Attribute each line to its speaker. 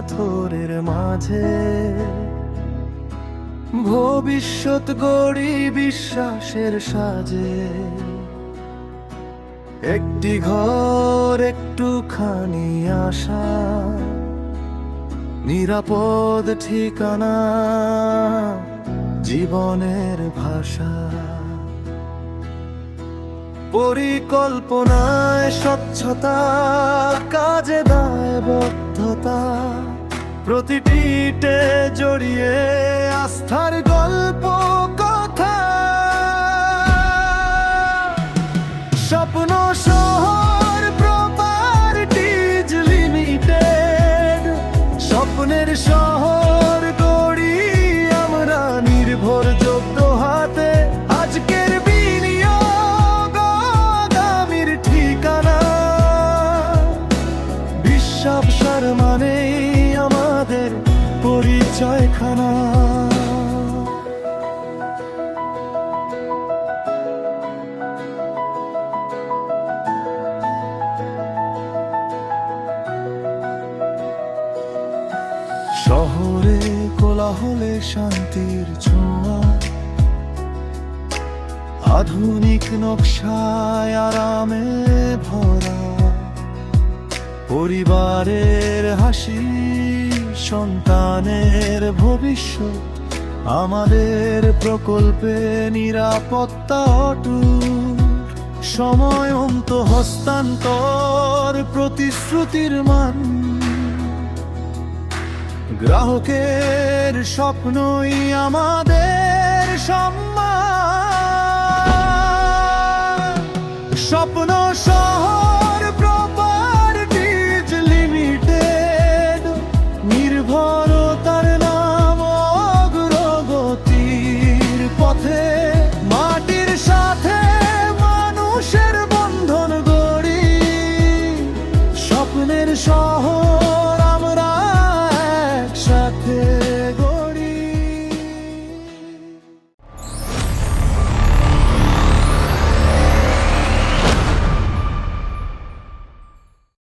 Speaker 1: পাথরের মাঝে ভবিষ্যৎ গড়ি বিশ্বাসের সাজে। একটি ঘর, একটুখানি আশা, নিরাপদ ঠিকানা, জীবনের ভাষা। পরিকল্পনায় স্বচ্ছতা, কাজে দায়বদ্ধতা, প্রতিটি ইটে জড়িয়ে আস্থার গল্প কথা। স্বপ্ন শহর প্রপার্টিজ লিমিটেড, স্বপ্নের শহর গড়ি আমরা নির্ভরযোগ্য হাতে। আজকের বিনিয়োগ আগামীর ঠিকানা, বিশ্বাবসার মানেই আমাদের পরিচয়খানা। শহরে কোলাহলে শান্তির ছোঁয়া, আধুনিক নকশায় আরামে ভরা। পরিবারের হাসি, সন্তানের ভবিষ্যৎ, আমাদের প্রকল্পে নিরাপত্তা অটুট। সময়ন্ত হস্তান্তর, প্রতিশ্রুতির মান, গ্রাহকের স্বপ্নই আমাদের সম্মান।